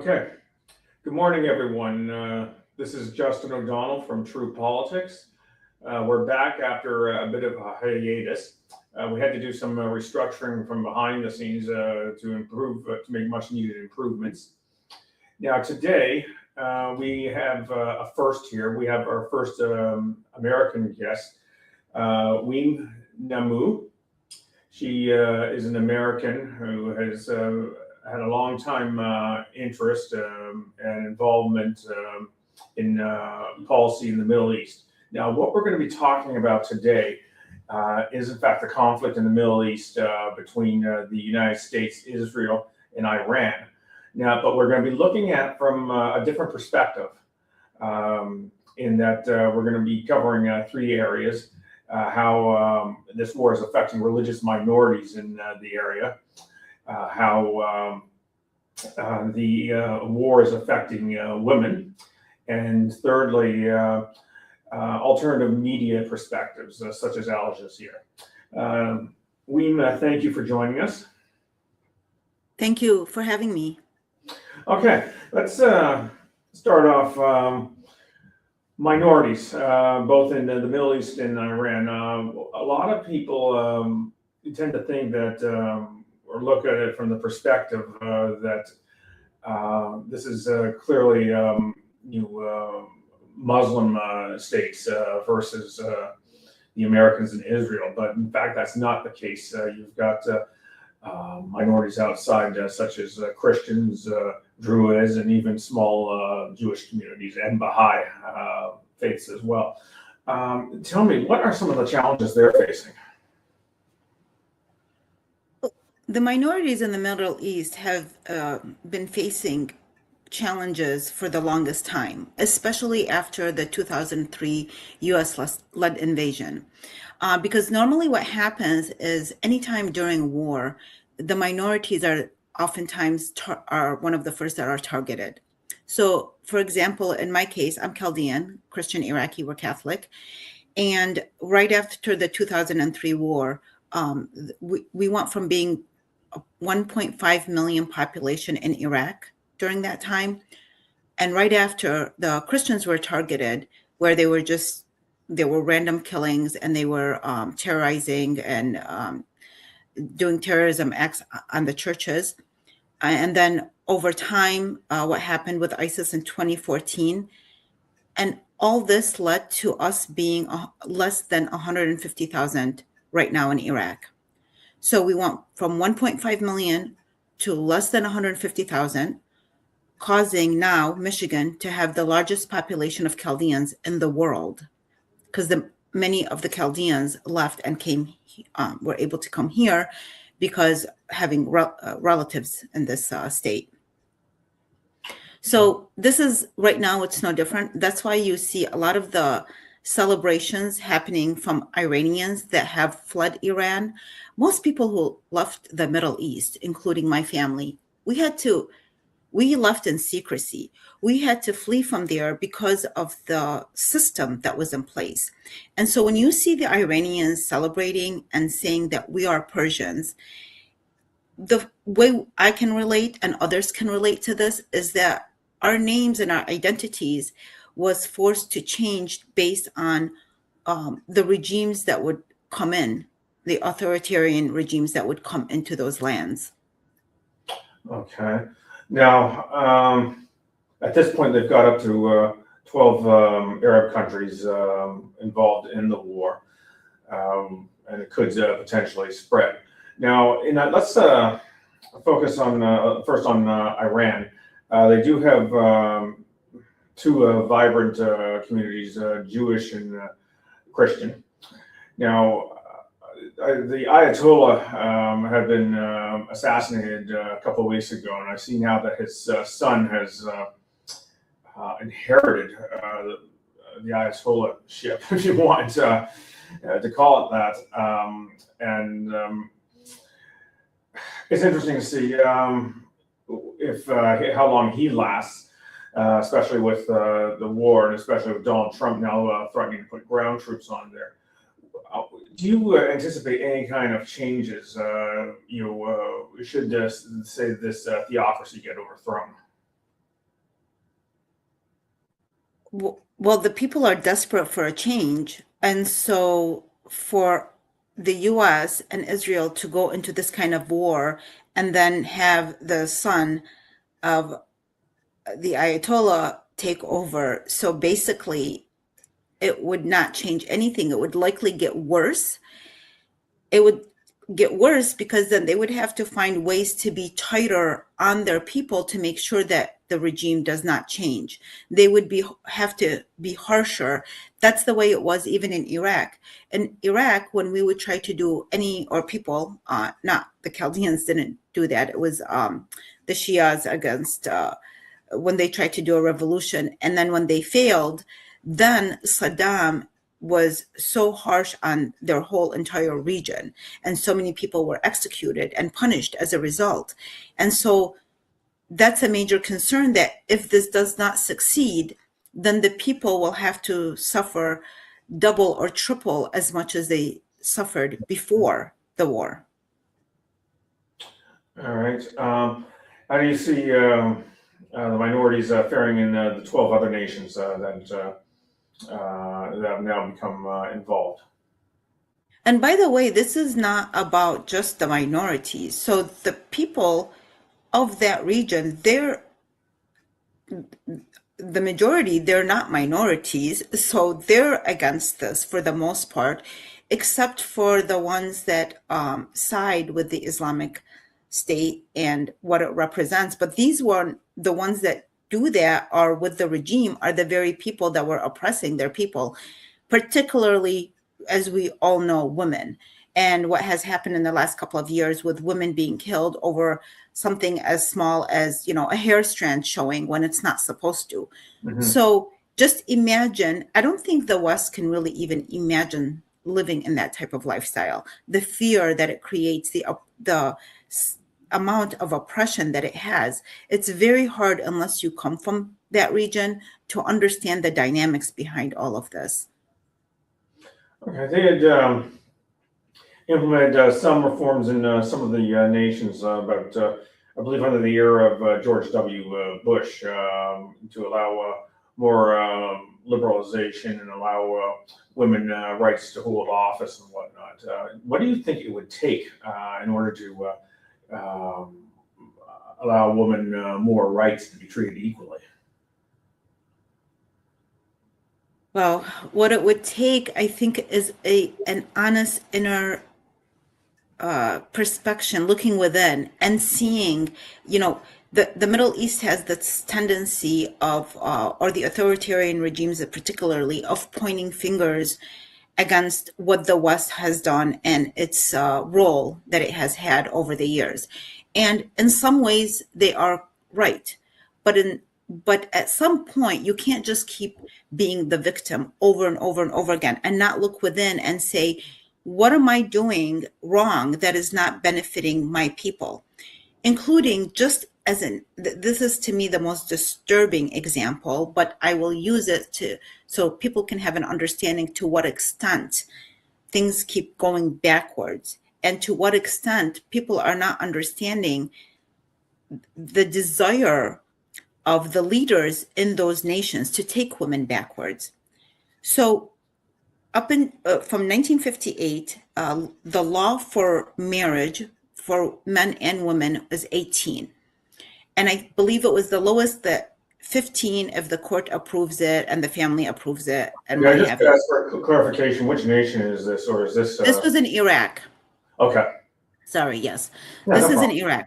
Okay. Good morning, everyone. This is Justin O'Donnell from True Politics. We're back after a bit of a hiatus. We had to do some restructuring from behind the scenes to improve, to make much needed improvements. Now, today, we have a first here. We have our first American guest, Weam Namou. She is an American who has had a long time interest and involvement in policy in the Middle East. Now, what we're going to be talking about today is, in fact, the conflict in the Middle East between the United States, Israel, and Iran. Now, but we're going to be looking at from a different perspective in that we're going to be covering three areas. How this war is affecting religious minorities in the area, how the war is affecting women, and thirdly, alternative media perspectives, such as Al Jazeera. Weam, thank you for joining us. Thank you for having me. Okay, let's start off. Minorities, both in the Middle East and Iran. A lot of people tend to think that, or look at it from the perspective that this is clearly Muslim states versus the Americans in Israel. But in fact, that's not the case. You've got minorities outside, such as Christians, Druids, and even small Jewish communities and Baha'i faiths as well. Tell me, what are some of the challenges they're facing? The minorities in the Middle East have been facing challenges for the longest time, especially after the 2003 US-led invasion. Because normally what happens is anytime during war, the minorities are oftentimes are one of the first that are targeted. So, for example, in my case, I'm Chaldean, Christian Iraqi, we're Catholic. And right after the 2003 war, we went from being a 1.5 million population in Iraq during that time. And right after, the Christians were targeted, where there were random killings and they were terrorizing and doing terrorism acts on the churches. And then over time, what happened with ISIS in 2014, and all this led to us being less than 150,000 right now in Iraq. So we went from 1.5 million to less than 150,000, causing now Michigan to have the largest population of Chaldeans in the world, because many of the Chaldeans left and were able to come here because having relatives in this state. So this is right now, it's no different. That's why you see a lot of the celebrations happening from Iranians that have fled Iran. Most people who left the Middle East, including my family, we left in secrecy. We had to flee from there because of the system that was in place. And so when you see the Iranians celebrating and saying that we are Persians, the way I can relate and others can relate to this is that our names and our identities was forced to change based on the regimes that would come in, the authoritarian regimes that would come into those lands. Okay. Now, at this point, they've got up to 12 Arab countries involved in the war, and it could potentially spread. Now, let's focus on first on Iran. They do have two vibrant communities, Jewish and Christian. Now, the Ayatollah had been assassinated a couple of weeks ago, and I see now that his son has inherited the Ayatollah-ship, if you want to call it that. It's interesting to see if how long he lasts, especially with the war, and especially with Donald Trump now threatening to put ground troops on there. Do you anticipate any kind of changes? Should say this theocracy get overthrown? Well, the people are desperate for a change. And so for the US and Israel to go into this kind of war and then have the son of the Ayatollah take over. So basically, it would not change anything. It would likely get worse. It would get worse because then they would have to find ways to be tighter on their people to make sure that the regime does not change. They would have to be harsher. That's the way it was even in Iraq. In Iraq, when we would try to do or people, not the Chaldeans didn't do that. It was the Shias against when they tried to do a revolution. And then when they failed, then Saddam was so harsh on their whole entire region. And so many people were executed and punished as a result. And so that's a major concern that if this does not succeed, then the people will have to suffer double or triple as much as they suffered before the war. All right. How do you see the minorities faring in the 12 other nations that have now become involved? And by the way, this is not about just the minorities. So the people of that region, the majority, they're not minorities. So they're against this for the most part, except for the ones that side with the Islamic State and what it represents. But the ones that do that are with the regime are the very people that were oppressing their people, particularly, as we all know, women. And what has happened in the last couple of years with women being killed over something as small as, a hair strand showing when it's not supposed to. Mm-hmm. So just imagine, I don't think the West can really even imagine living in that type of lifestyle. The fear that it creates, the amount of oppression that it has, it's very hard unless you come from that region to understand the dynamics behind all of this. Okay, they had implemented some reforms in some of the nations, but I believe under the era of George W. Bush, to allow more liberalization and allow women rights to hold office and whatnot. What do you think it would take in order to allow women more rights to be treated equally? Well, what it would take, I think, is an honest inner perspection, looking within and seeing, the Middle East has this tendency of, or the authoritarian regimes particularly, of pointing fingers against what the West has done and its role that it has had over the years. And in some ways, they are right. But at some point, you can't just keep being the victim over and over and over again and not look within and say, what am I doing wrong that is not benefiting my people? Including this is to me the most disturbing example, but I will use it so people can have an understanding to what extent things keep going backwards and to what extent people are not understanding the desire of the leaders in those nations to take women backwards. So from 1958, the law for marriage for men and women was 18. And I believe it was the lowest that 15 if the court approves it and the family approves it. And I just asked for clarification. Which nation is this, or is this? This was in Iraq. Okay. Sorry, yes. Yeah, this is in Iraq.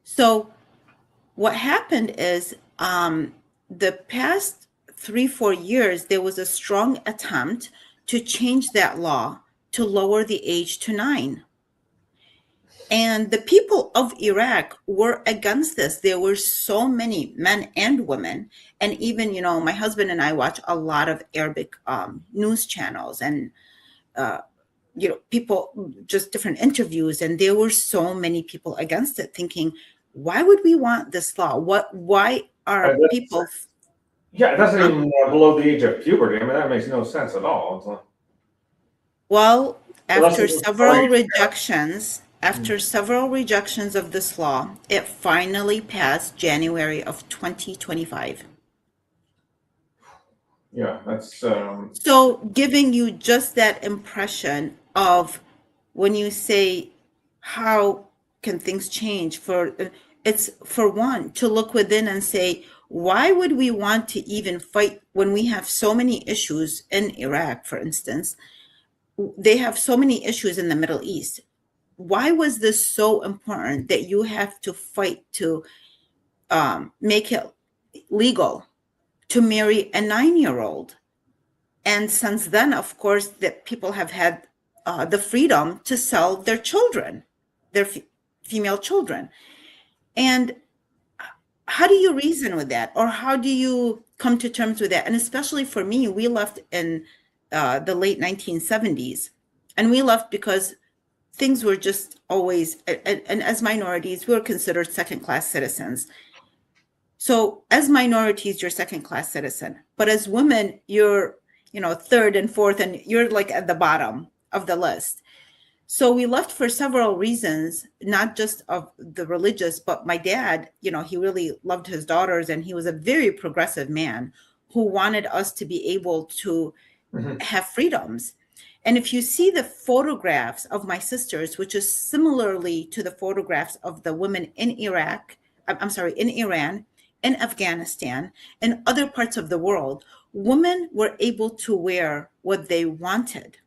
So what happened is the past 3-4 years, there was a strong attempt to change that law to lower the age to 9. And the people of Iraq were against this. There were so many men and women. And even, my husband and I watch a lot of Arabic news channels and, people, just different interviews. And there were so many people against it thinking, why would we want this law? Why are people? Yeah, that's not even below the age of puberty. I mean, that makes no sense at all. Well, after several rejections of this law, it finally passed January of 2025. Yeah, that's So giving you just that impression of when you say, how can things change? It's for one to look within and say, why would we want to even fight when we have so many issues in Iraq, for instance? They have so many issues in the Middle East. Why was this so important that you have to fight to make it legal to marry a 9-year-old? And since then, of course, that people have had the freedom to sell their children, their female children. And how do you reason with that? Or how do you come to terms with that? And especially for me, we left in the late 1970s. And we left because things were just always, and as minorities, we were considered second-class citizens. So as minorities, you're second-class citizen. But as women, you're, third and fourth, and you're like at the bottom of the list. So we left for several reasons, not just of the religious, but my dad, he really loved his daughters, and he was a very progressive man who wanted us to be able to have freedoms. And if you see the photographs of my sisters, which is similarly to the photographs of the women in Iraq, I'm sorry, in Iran, in Afghanistan, and other parts of the world, women were able to wear what they wanted.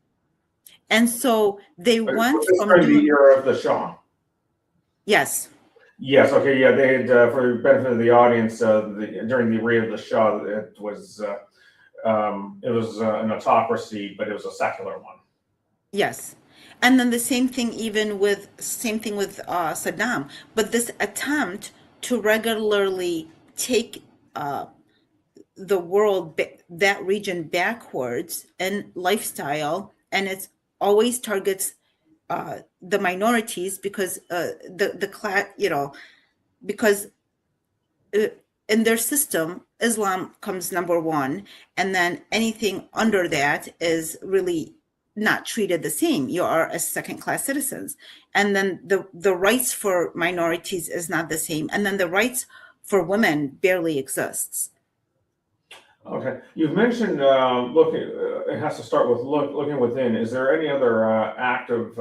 And so they went this from during the doing, era of the Shah. yes, Yes, okay, yeah, they had, for the benefit of the audience, during the reign of the Shah, it was an autocracy, but it was a secular one. yes. And then the same thing with Saddam. But this attempt to regularly take the world, that region backwards in lifestyle, and it always targets the minorities because the class, because in their system, Islam comes number one, and then anything under that is really not treated the same. You are as second-class citizens, and then the rights for minorities is not the same, and then the rights for women barely exists. Okay, you've mentioned looking. It has to start with looking within. Is there any other active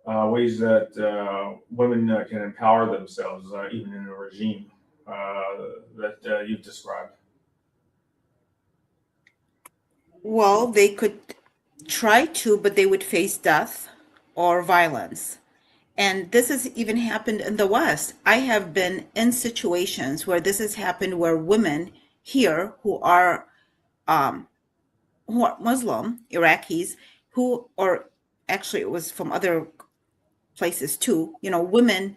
ways that women can empower themselves, even in a regime that you've described? Well, they could try to, but they would face death or violence. And this has even happened in the West. I have been in situations where this has happened, where women here um, who are Muslim, Iraqis, or actually it was from other places too, women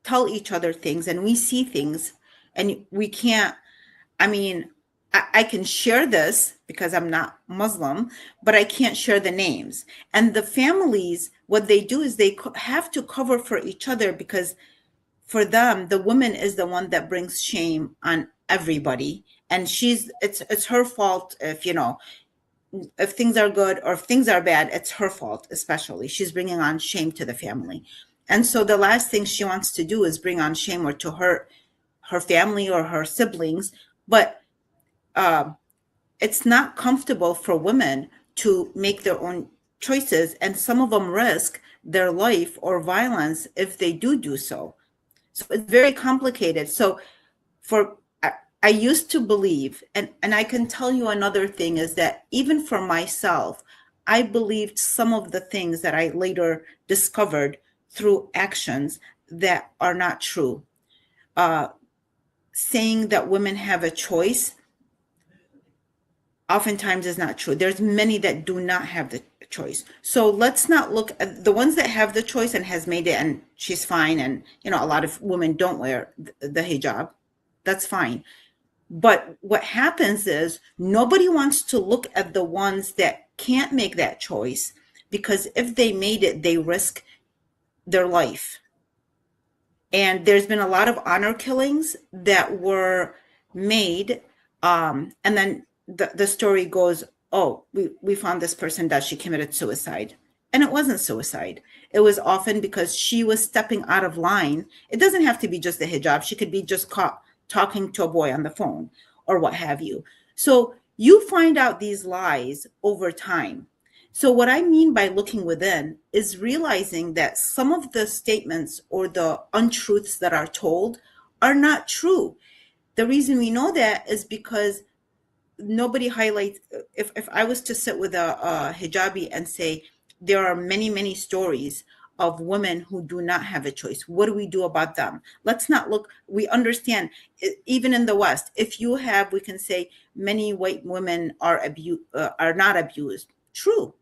tell each other things, and we see things, and we can't, I mean, I can share this because I'm not Muslim, but I can't share the names. And the families, what they do is they have to cover for each other, because for them, the woman is the one that brings shame on everybody. And it's her fault if things are good or if things are bad, it's her fault, especially. She's bringing on shame to the family. And so the last thing she wants to do is bring on shame or to hurt her family or her siblings. But it's not comfortable for women to make their own choices, and some of them risk their life or violence if they do so. So it's very complicated. So for I used to believe, and I can tell you another thing is that even for myself, I believed some of the things that I later discovered through actions that are not true. Saying that women have a choice oftentimes is not true. There's many that do not have the choice. So let's not look at the ones that have the choice and has made it, and she's fine. And, a lot of women don't wear the hijab. That's fine. But what happens is nobody wants to look at the ones that can't make that choice, because if they made it, they risk their life. And there's been a lot of honor killings that were made. And then the story goes, oh, we found this person that she committed suicide. And it wasn't suicide. It was often because she was stepping out of line. It doesn't have to be just the hijab. She could be just caught talking to a boy on the phone or what have you. So You find out these lies over time. So, what I mean by looking within is realizing that some of the statements or the untruths that are told are not true. The reason we know that is because nobody highlights. If I was to sit with a hijabi and say there are many stories of women who do not have a choice, what do we do about them? Let's not look. We understand, even in the West, if you have, we can say many white women are not abused. True.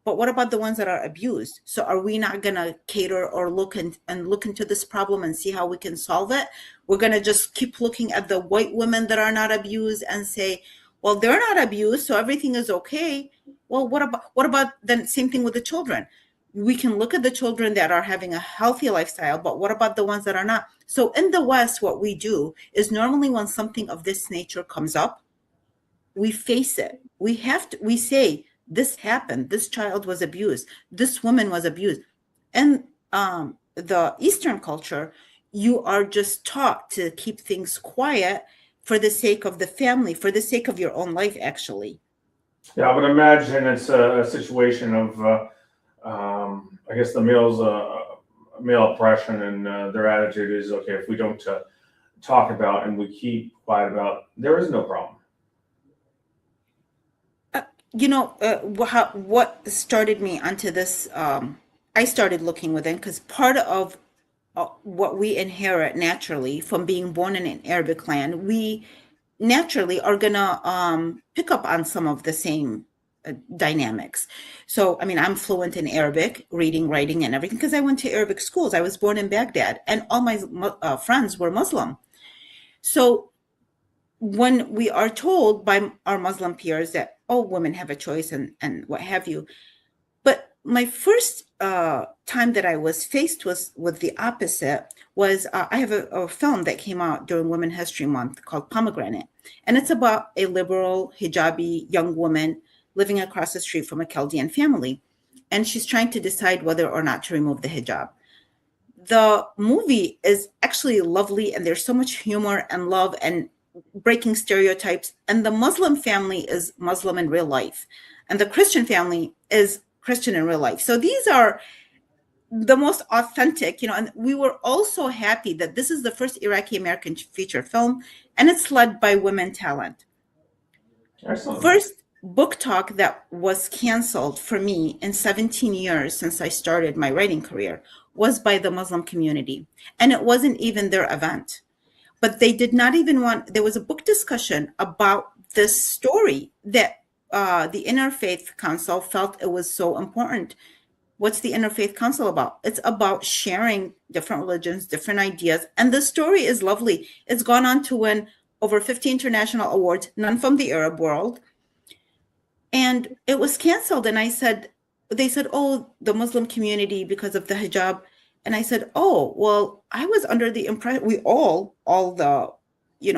But what about the ones that are abused? So are we not going to cater or look into this problem and see how we can solve it? We're going to just keep looking at the white women that are not abused and say, well, they're not abused, so everything is okay. Well, what about then same thing with the children? We can look at the children that are having a healthy lifestyle, but what about the ones that are not? So in the West, what we do is normally when something of this nature comes up, we face it. We say, this happened, this child was abused, this woman was abused. And the Eastern culture, you are just taught to keep things quiet for the sake of the family, for the sake of your own life, actually. Yeah, I would imagine it's a situation of, I guess, the male oppression, and their attitude is, okay, if we don't talk about and we keep quiet about, there is no problem. What started me onto this, I started looking within because part of what we inherit naturally from being born in an Arabic land, we naturally are gonna pick up on some of the same dynamics. So, I mean, I'm fluent in Arabic, reading, writing, and everything because I went to Arabic schools. I was born in Baghdad, and all my friends were Muslim. So when we are told by our Muslim peers that, oh, women have a choice and what have you. But my first time that I was faced with the opposite was I have a film that came out during Women History Month called Pomegranate. And it's about a liberal hijabi young woman living across the street from a Chaldean family. And she's trying to decide whether or not to remove the hijab. The movie is actually lovely, and there's so much humor and love and breaking stereotypes. And the Muslim family is Muslim in real life, and the Christian family is Christian in real life. So these are the most authentic, and we were also happy that this is the first Iraqi American feature film, and it's led by women talent. Excellent. First book talk that was canceled for me in 17 years since I started my writing career was by the Muslim community. And it wasn't even their event. But they did not even there was a book discussion about this story that the Interfaith Council felt it was so important. What's the Interfaith Council about? It's about sharing different religions, different ideas. And the story is lovely. It's gone on to win over 50 international awards, none from the Arab world. And it was canceled. And they said, oh, the Muslim community because of the hijab. And I said, oh, well, I was under the impression, we all the,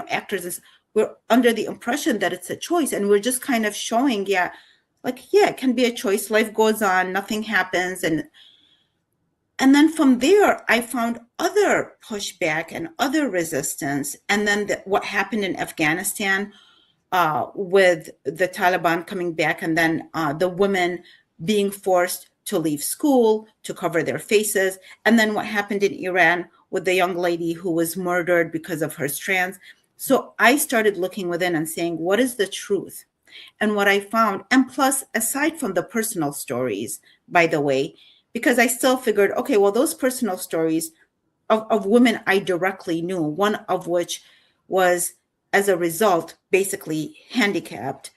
actors, we're under the impression that it's a choice. And we're just kind of showing, it can be a choice. Life goes on, nothing happens. And then from there, I found other pushback and other resistance. And then what happened in Afghanistan with the Taliban coming back, and then the women being forced to leave school, to cover their faces. And then what happened in Iran with the young lady who was murdered because of her strands. So I started looking within and saying, what is the truth? And what I found, and plus, aside from the personal stories, by the way, because I still figured, okay, well, those personal stories of women I directly knew, one of which was, as a result, basically handicapped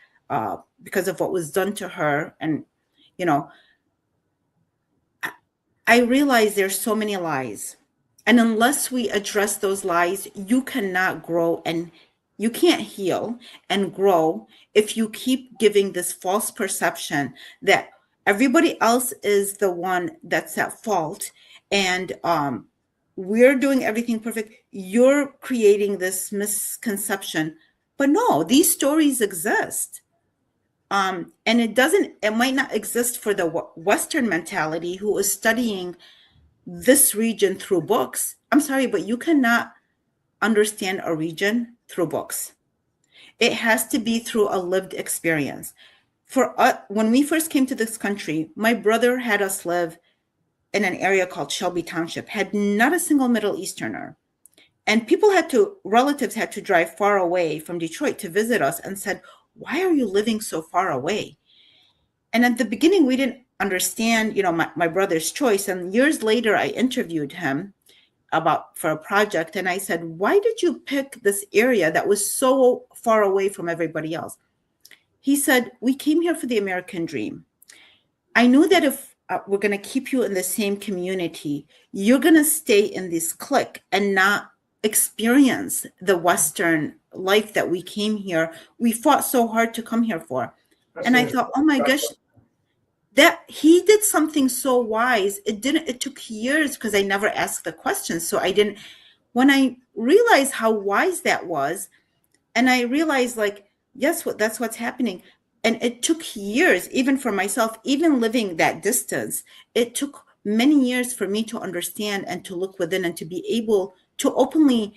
because of what was done to her. And, I realize there's so many lies. And unless we address those lies, you cannot grow, and you can't heal and grow if you keep giving this false perception that everybody else is the one that's at fault, and we're doing everything perfect. You're creating this misconception. But no, these stories exist. And it might not exist for the Western mentality who is studying this region through books. I'm sorry, but you cannot understand a region through books. It has to be through a lived experience. For us, when we first came to this country, my brother had us live in an area called Shelby Township, had not a single Middle Easterner. And relatives had to drive far away from Detroit to visit us and said, why are you living so far away? And at the beginning, we didn't understand, my brother's choice. And years later, I interviewed him for a project. And I said, why did you pick this area that was so far away from everybody else? He said, we came here for the American dream. I knew that if we're going to keep you in the same community, you're going to stay in this clique and not experience the Western life that we came here. We fought so hard to come here for. And I thought, oh my gosh, that he did something so wise. It took years because I never asked the question. So when I realized how wise that was, and I realized yes, that's what's happening. And it took years, even for myself, even living that distance, it took many years for me to understand and to look within and to be able to openly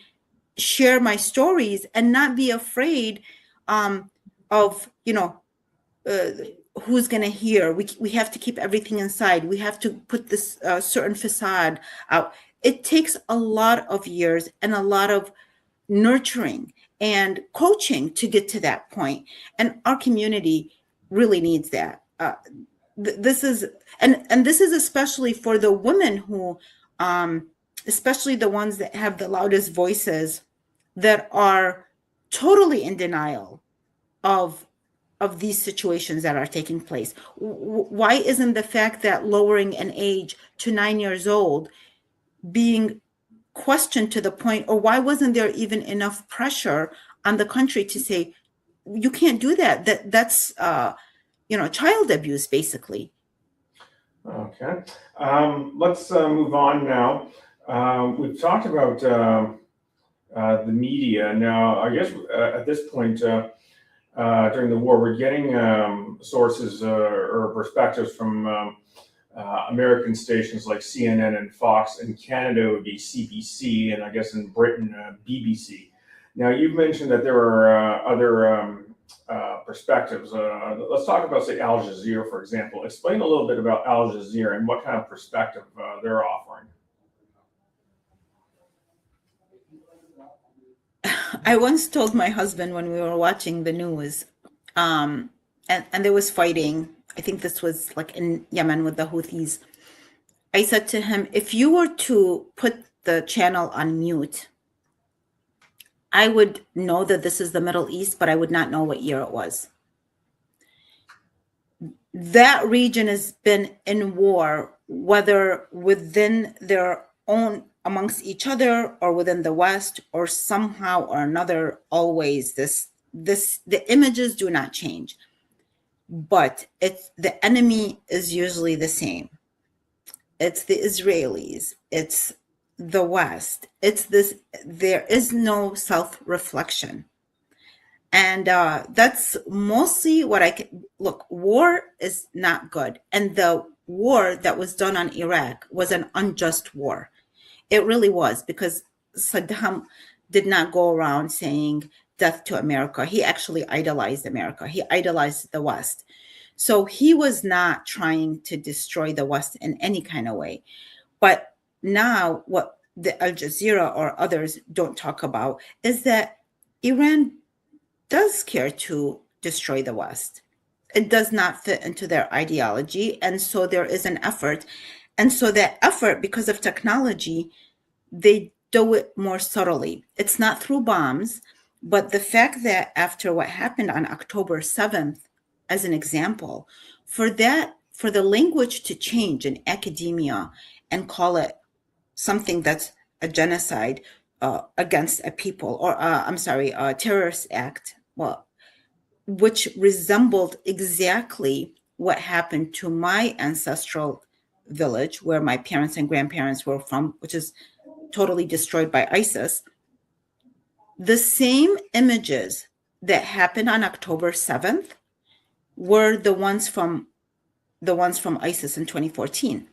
share my stories and not be afraid of, who's going to hear. We have to keep everything inside. We have to put this certain facade out. It takes a lot of years and a lot of nurturing and coaching to get to that point. And our community really needs that. This is especially for the women who, especially the ones that have the loudest voices, that are totally in denial of these situations that are taking place. Why isn't the fact that lowering an age to 9 years old being questioned to the point, or why wasn't there even enough pressure on the country to say, you can't do that? That's child abuse, basically. Okay. Let's move on now. We've talked about the media. Now, I guess at this point, during the war, we're getting sources or perspectives from American stations like CNN and Fox. In Canada, it would be CBC, and I guess in Britain, BBC. Now, you've mentioned that there are other perspectives. Let's talk about, say, Al Jazeera, for example. Explain a little bit about Al Jazeera and what kind of perspective they're offering. I once told my husband when we were watching the news, and there was fighting. I think this was like in Yemen with the Houthis. I said to him, if you were to put the channel on mute, I would know that this is the Middle East, but I would not know what year it was. That region has been in war, whether within their own, amongst each other, or within the West, or somehow or another. Always the images do not change, but the enemy is usually the same. It's the Israelis, it's the West, there is no self-reflection. And that's mostly what look, war is not good. And the war that was done on Iraq was an unjust war. It really was, because Saddam did not go around saying death to America. He actually idolized America. He idolized the West. So he was not trying to destroy the West in any kind of way. But now what the Al Jazeera or others don't talk about is that Iran does care to destroy the West. It does not fit into their ideology. And so there is an effort. And so that effort, because of technology, they do it more subtly. It's not through bombs, but the fact that after what happened on October 7th, as an example, for the language to change in academia and call it something that's a genocide against a people, or a terrorist act, which resembled exactly what happened to my ancestral village, where my parents and grandparents were from, which is totally destroyed by ISIS. The same images that happened on October 7th were the ones from ISIS in 2014.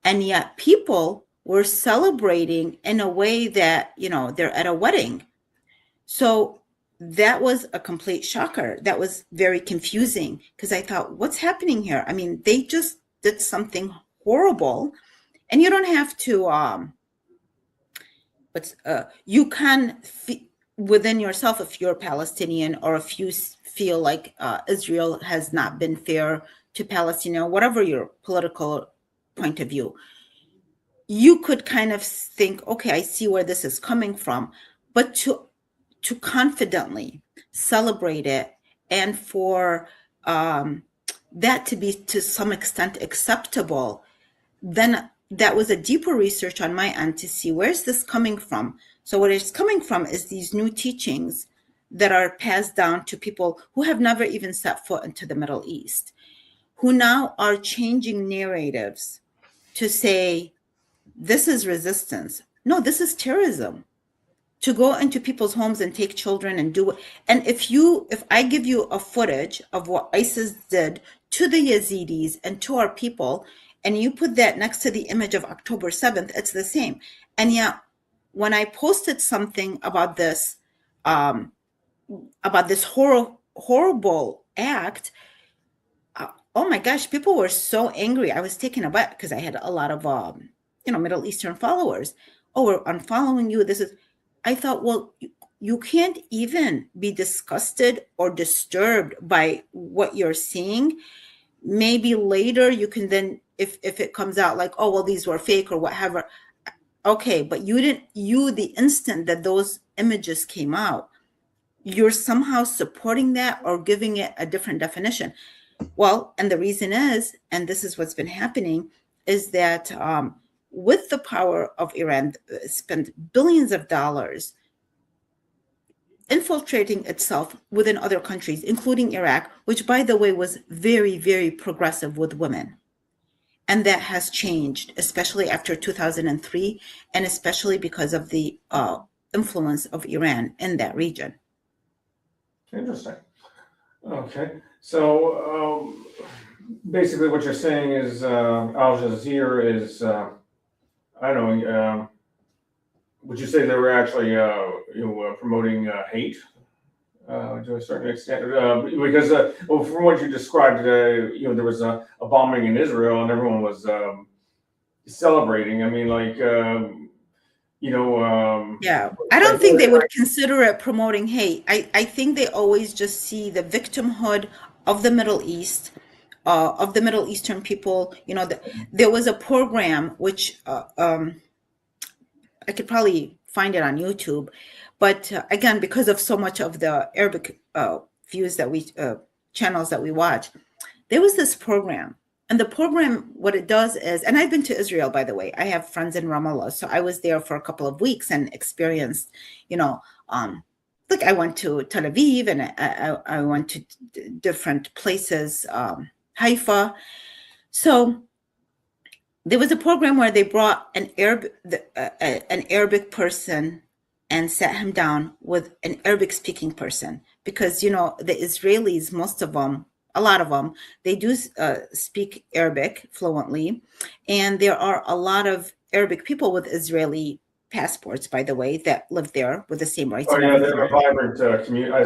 And yet people were celebrating in a way that, they're at a wedding. So that was a complete shocker. That was very confusing because I thought, what's happening here? I mean, they just did something horrible, and you don't have to. But you can within yourself, if you're Palestinian or if you feel like Israel has not been fair to Palestine, whatever your political point of view, you could kind of think, okay, I see where this is coming from, but to confidently celebrate it and for that to be to some extent acceptable, then that was a deeper research on my end to see where's this coming from. So what it's coming from is these new teachings that are passed down to people who have never even set foot into the Middle East, who now are changing narratives to say, this is resistance. No, this is terrorism. To go into people's homes and take children and do it. And if I give you a footage of what ISIS did to the Yazidis and to our people, and you put that next to the image of October 7th, it's the same. And yet, when I posted something about this horrible act, oh my gosh, people were so angry. I was taken aback because I had a lot of Middle Eastern followers. Oh, we're unfollowing you. I thought, well, you can't even be disgusted or disturbed by what you're seeing. Maybe later you can then, if it comes out like, oh, well, these were fake or whatever. Okay, but the instant that those images came out, you're somehow supporting that or giving it a different definition. Well, and the reason is, and this is what's been happening, is that with the power of Iran, spent billions of dollars infiltrating itself within other countries, including Iraq, which, by the way, was very, very progressive with women. And that has changed, especially after 2003, and especially because of the influence of Iran in that region. Interesting. Okay. So basically what you're saying is Al Jazeera is, I don't know, would you say they were actually promoting hate to a certain extent? Because well, from what you described, there was a bombing in Israel and everyone was celebrating. I mean, like, yeah, I don't think they would consider it promoting hate. I think they always just see the victimhood of the Middle East, of the Middle Eastern people. There was a program which I could probably find it on YouTube, but again, because of so much of the Arabic channels that we watch, there was this program. And the program, what it does is, and I've been to Israel, by the way. I have friends in Ramallah, so I was there for a couple of weeks and experienced, like I went to Tel Aviv and I went to different places, Haifa. So there was a program where they brought an Arabic person and sat him down with an Arabic-speaking person because, the Israelis, most of them, a lot of them, they do speak Arabic fluently. And there are a lot of Arabic people with Israeli passports, by the way, that live there with the same rights. Oh, yeah, they have a vibrant community. I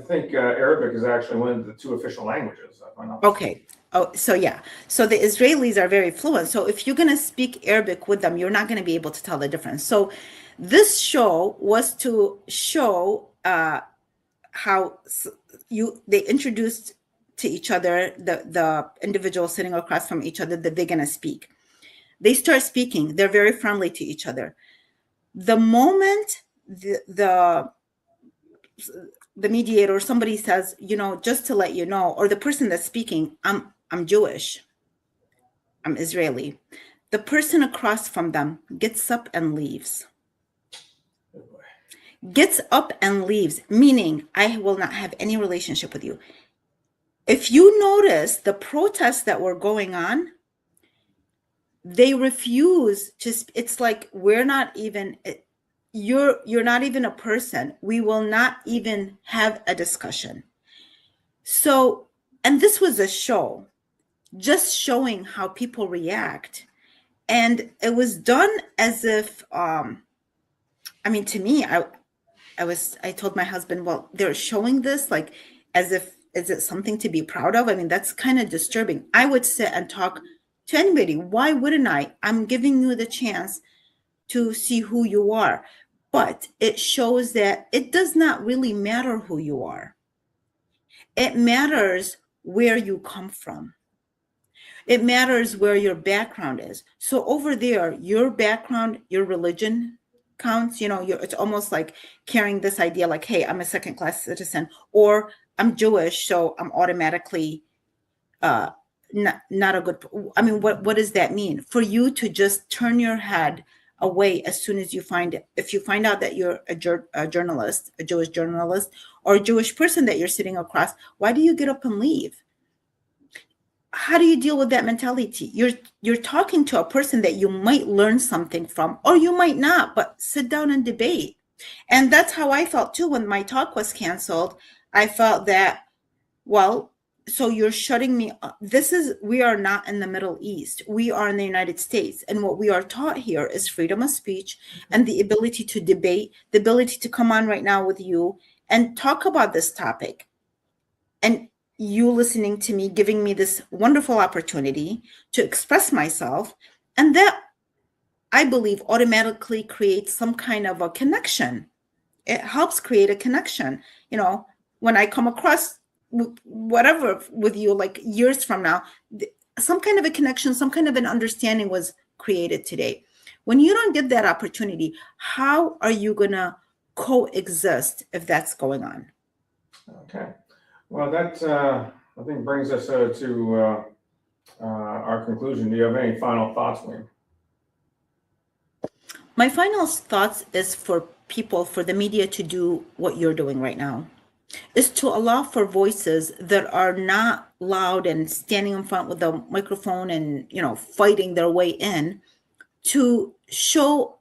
think Arabic is actually one of the two official languages. Okay. Oh, so yeah. So the Israelis are very fluent. So if you're going to speak Arabic with them, you're not going to be able to tell the difference. So this show was to show how they introduced to each other, the individual sitting across from each other, that they're going to speak. They start speaking. They're very friendly to each other. The moment the mediator, somebody says, just to let you know, or the person that's speaking, I'm Jewish, I'm Israeli, the person across from them gets up and leaves. Gets up and leaves, meaning I will not have any relationship with you. If you notice the protests that were going on, they refuse to. It's like, we're not even. You're not even a person. We will not even have a discussion. So, and this was a show, just showing how people react, and it was done as if. To me, I told my husband, well, they're showing this like as if, is it something to be proud of? I mean, that's kind of disturbing. I would sit and talk to anybody. Why wouldn't I? I'm giving you the chance to see who you are. But it shows that it does not really matter who you are. It matters where you come from. It matters where your background is. So over there, your background, your religion counts. It's almost like carrying this idea like, hey, I'm a second class citizen, or I'm Jewish, so I'm automatically uh, not a good. I mean, what does that mean? For you to just turn your head away as soon as if you find out that you're a journalist, a Jewish journalist, or a Jewish person that you're sitting across, why do you get up and leave? How do you deal with that mentality? You're talking to a person that you might learn something from, or you might not, but sit down and debate. And that's how I felt too when my talk was canceled. I felt that, well, so you're shutting me up. We are not in the Middle East. We are in the United States. And what we are taught here is freedom of speech and the ability to debate, the ability to come on right now with you and talk about this topic. And you listening to me, giving me this wonderful opportunity to express myself. And that, I believe, automatically creates some kind of a connection. It helps create a connection. When I come across whatever with you, like years from now, some kind of a connection, some kind of an understanding was created today. When you don't get that opportunity, how are you going to coexist if that's going on? Okay. Well, that I think brings us to our conclusion. Do you have any final thoughts, Weam? My final thoughts is for people, for the media to do what you're doing right now, is to allow for voices that are not loud and standing in front with a microphone and, fighting their way in, to show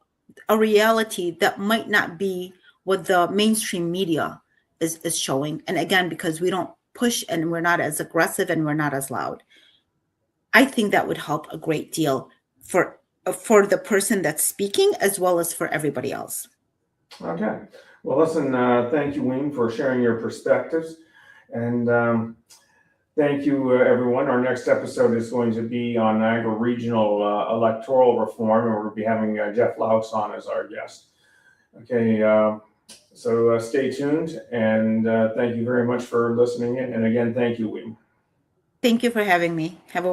a reality that might not be what the mainstream media is showing. And again, because we don't push and we're not as aggressive and we're not as loud. I think that would help a great deal for the person that's speaking as well as for everybody else. Okay. Well, listen, thank you, Weam, for sharing your perspectives. And thank you, everyone. Our next episode is going to be on Niagara Regional electoral reform, and we'll be having Jeff Laus on as our guest. Okay, so stay tuned, and thank you very much for listening in. And again, thank you, Weam. Thank you for having me. Have a